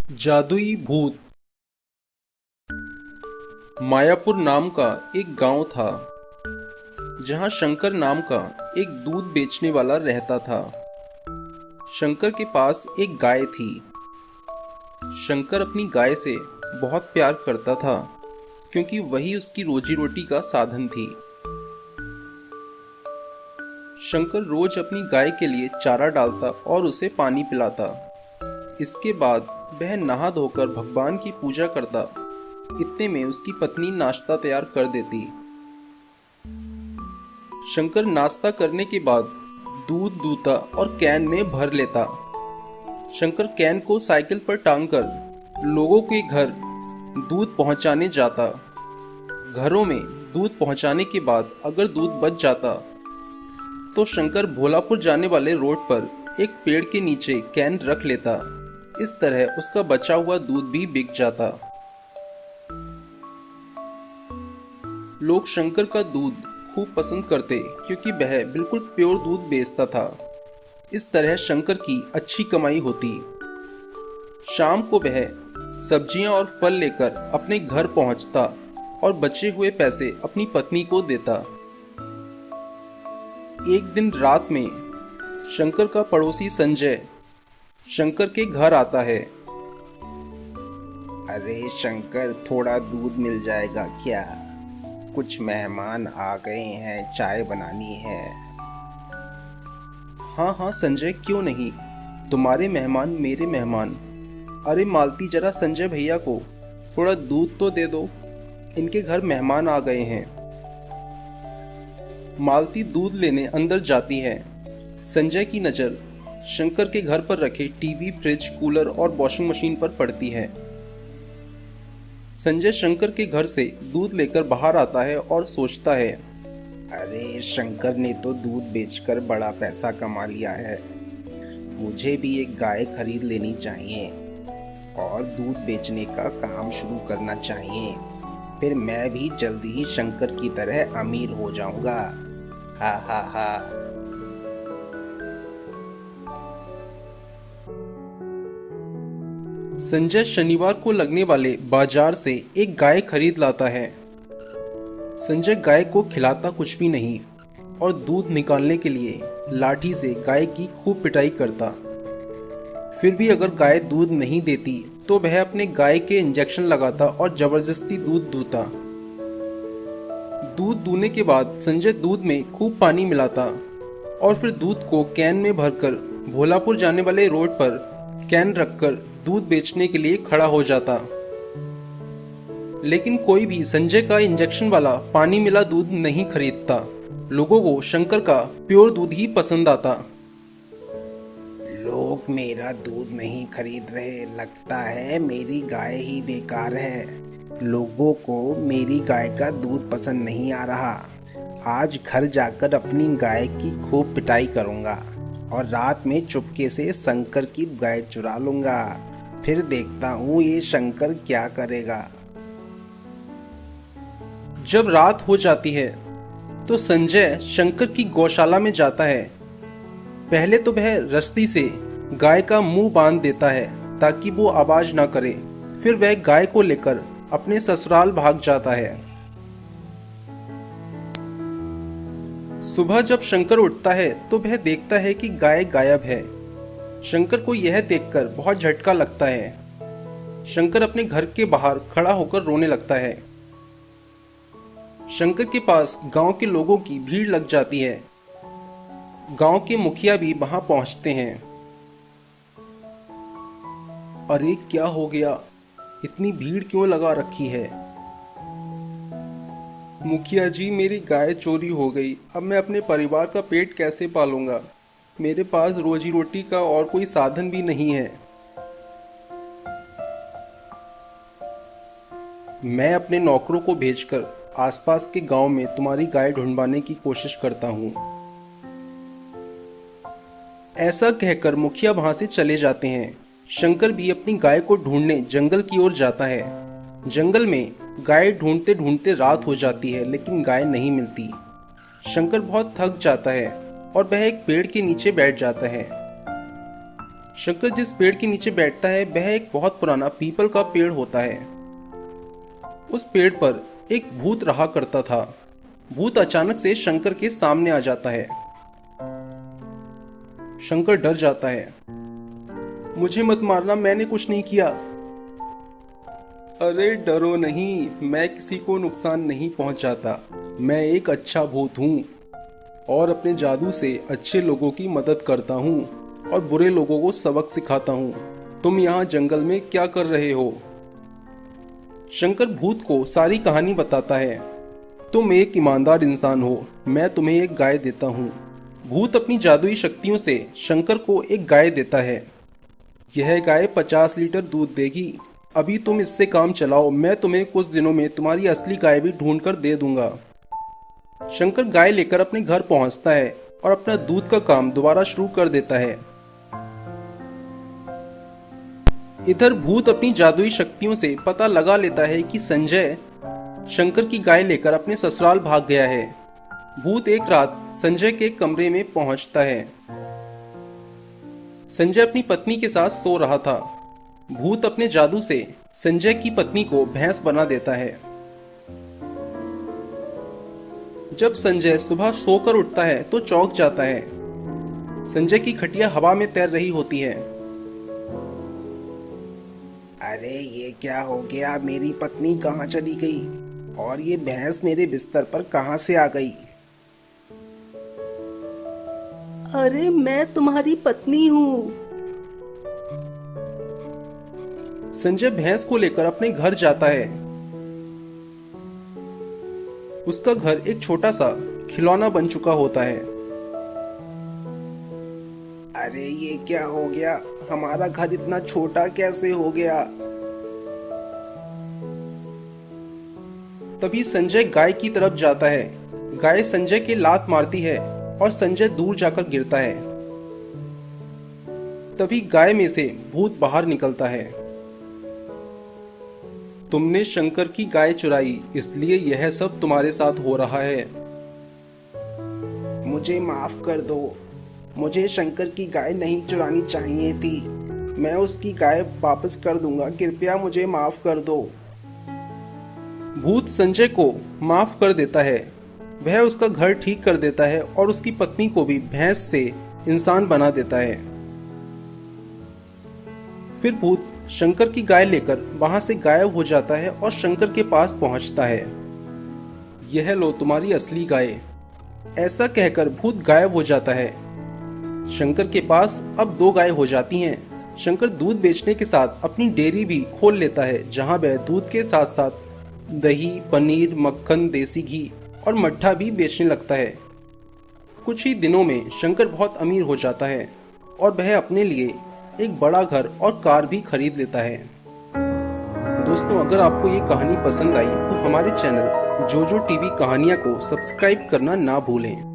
जादुई भूत। मायापुर नाम का एक गांव था जहां शंकर नाम का एक दूध बेचने वाला रहता था। शंकर के पास एक गाय थी। शंकर अपनी गाय से बहुत प्यार करता था क्योंकि वही उसकी रोजी रोटी का साधन थी। शंकर रोज अपनी गाय के लिए चारा डालता और उसे पानी पिलाता। इसके बाद वह नहा धोकर भगवान की पूजा करता। इतने में उसकी पत्नी नाश्ता तैयार कर देती। शंकर नाश्ता करने के बाद दूध दूता और कैन में भर लेता। शंकर कैन को साइकिल पर टांगकर लोगों के घर दूध पहुंचाने जाता। घरों में दूध पहुंचाने के बाद अगर दूध बच जाता तो शंकर भोलापुर जाने वाले रोड पर एक पेड़ के नीचे कैन रख लेता। इस तरह उसका बचा हुआ दूध भी बिक जाता। लोग शंकर का दूध खूब पसंद करते क्योंकि वह बिल्कुल प्योर दूध बेचता था। इस तरह शंकर की अच्छी कमाई होती। शाम को वह सब्जियां और फल लेकर अपने घर पहुंचता और बचे हुए पैसे अपनी पत्नी को देता। एक दिन रात में शंकर का पड़ोसी संजय शंकर के घर आता है। अरे शंकर, थोड़ा दूध मिल जाएगा क्या? कुछ मेहमान आ गए हैं, चाय बनानी है। हाँ हाँ संजय, क्यों नहीं, तुम्हारे मेहमान मेरे मेहमान। अरे मालती, जरा संजय भैया को थोड़ा दूध तो दे दो, इनके घर मेहमान आ गए हैं। मालती दूध लेने अंदर जाती है। संजय की नज़र शंकर के घर पर रखे टीवी, फ्रिज, कूलर और वॉशिंग मशीन पर पड़ती है। संजय शंकर के घर से दूध लेकर बाहर आता है और सोचता है, अरे शंकर ने तो दूध बेचकर बड़ा पैसा कमा लिया है। मुझे भी एक गाय खरीद लेनी चाहिए और दूध बेचने का काम शुरू करना चाहिए। फिर मैं भी जल्दी ही शंकर की तरह अमीर हो जाऊंगा। हा हा हा। संजय शनिवार को लगने वाले बाजार से एक गाय खरीद लाता है। संजय गाय को खिलाता कुछ भी नहीं और दूध निकालने के लिए लाठी से गाय की खूब पिटाई करता। फिर भी अगर गाय दूध नहीं देती तो वह अपने गाय के इंजेक्शन लगाता और जबरदस्ती दूध दूता। दूध दूने के बाद संजय दूध में खूब पानी मिलाता और फिर दूध को कैन में भरकर भोलापुर जाने वाले रोड पर कैन रखकर दूध बेचने के लिए खड़ा हो जाता। लेकिन कोई भी संजय का इंजेक्शन वाला पानी मिला दूध नहीं खरीदता। लोगों को शंकर का प्योर दूध ही पसंद आता। लोग मेरा दूध नहीं खरीद रहे, लगता है मेरी गाय ही बेकार है। लोगों को मेरी गाय का दूध पसंद नहीं आ रहा। आज घर जाकर अपनी गाय की खूब पिटाई करूंगा और रात में चुपके से शंकर की गाय चुरा लूंगा। फिर देखता हूँ ये शंकर क्या करेगा। जब रात हो जाती है तो संजय शंकर की गौशाला में जाता है। पहले तो वह रस्सी से गाय का मुंह बांध देता है ताकि वो आवाज ना करे। फिर वह गाय को लेकर अपने ससुराल भाग जाता है। सुबह जब शंकर उठता है तो वह देखता है कि गाय गायब है। शंकर को यह देखकर बहुत झटका लगता है। शंकर अपने घर के बाहर खड़ा होकर रोने लगता है। शंकर के पास गांव के लोगों की भीड़ लग जाती है। गांव के मुखिया भी वहां पहुंचते हैं। अरे क्या हो गया, इतनी भीड़ क्यों लगा रखी है? मुखिया जी, मेरी गाय चोरी हो गई। अब मैं अपने परिवार का पेट कैसे पालूंगा? मेरे पास रोजी रोटी का और कोई साधन भी नहीं है। मैं अपने नौकरों को भेजकर आसपास के गांव में तुम्हारी गाय ढूंढवाने की कोशिश करता हूं। ऐसा कहकर मुखिया वहां से चले जाते हैं। शंकर भी अपनी गाय को ढूंढने जंगल की ओर जाता है। जंगल में गाय ढूंढते ढूंढते रात हो जाती है लेकिन गाय नहीं मिलती। शंकर बहुत थक जाता है और वह एक पेड़ के नीचे बैठ जाता है। शंकर जिस पेड़ के नीचे बैठता है वह एक बहुत पुराना पीपल का पेड़ होता है। उस पेड़ पर एक भूत रहा करता था। भूत अचानक से शंकर के सामने आ जाता है। शंकर डर जाता है। मुझे मत मारना, मैंने कुछ नहीं किया। अरे डरो नहीं, मैं किसी को नुकसान नहीं पहुंचाता। मैं एक अच्छा भूत हूँ और अपने जादू से अच्छे लोगों की मदद करता हूँ और बुरे लोगों को सबक सिखाता हूँ। तुम यहाँ जंगल में क्या कर रहे हो? शंकर भूत को सारी कहानी बताता है। तुम एक ईमानदार इंसान हो, मैं तुम्हें एक गाय देता हूँ। भूत अपनी जादुई शक्तियों से शंकर को एक गाय देता है। यह गाय 50 लीटर दूध देगी। अभी तुम इससे काम चलाओ, मैं तुम्हें कुछ दिनों में तुम्हारी असली गाय भी ढूंढ कर दे दूंगा। शंकर गाय लेकर अपने घर पहुंचता है और अपना दूध का काम दोबारा शुरू कर देता है। इधर भूत अपनी जादुई शक्तियों से पता लगा लेता है कि संजय शंकर की गाय लेकर अपने ससुराल भाग गया है। भूत एक रात संजय के कमरे में पहुंचता है। संजय अपनी पत्नी के साथ सो रहा था। भूत अपने जादू से संजय की पत्नी को भैंस बना देता है। जब संजय सुबह सोकर उठता है तो चौंक जाता है। संजय की खटिया हवा में तैर रही होती है। अरे ये क्या हो गया? मेरी पत्नी कहाँ चली गई और ये भैंस मेरे बिस्तर पर कहाँ से आ गई? अरे मैं तुम्हारी पत्नी हूँ। संजय भैंस को लेकर अपने घर जाता है। उसका घर एक छोटा सा खिलौना बन चुका होता है। अरे ये क्या हो गया? हमारा घर इतना छोटा कैसे हो गया? तभी संजय गाय की तरफ जाता है। गाय संजय के लात मारती है और संजय दूर जाकर गिरता है। तभी गाय में से भूत बाहर निकलता है। तुमने शंकर की गाय चुराई, इसलिए यह सब तुम्हारे साथ हो रहा है। मुझे माफ कर दो। मुझे शंकर की गाय नहीं चुरानी चाहिए थी। मैं उसकी गाय वापस कर दूंगा। कृपया मुझे माफ कर दो। भूत संजय को माफ कर देता है। वह उसका घर ठीक कर देता है और उसकी पत्नी को भी भैंस से इंसान बना देता है। फिर भूत शंकर की गाय लेकर वहां से गायब हो जाता है और शंकर के पास पहुंचता है। यह लो तुम्हारी असली गाय। ऐसा कहकर भूत गायब हो जाता है। शंकर के पास अब 2 गाय हो जाती हैं। शंकर दूध बेचने के साथ अपनी डेयरी भी खोल लेता है, जहां वह दूध के साथ साथ दही, पनीर, मक्खन, देसी घी और मट्ठा भी बेचने लगता है। कुछ ही दिनों में शंकर बहुत अमीर हो जाता है और वह अपने लिए एक बड़ा घर और कार भी खरीद लेता है। दोस्तों, अगर आपको ये कहानी पसंद आई तो हमारे चैनल जोजो टीवी कहानियाँ को सब्सक्राइब करना ना भूलें।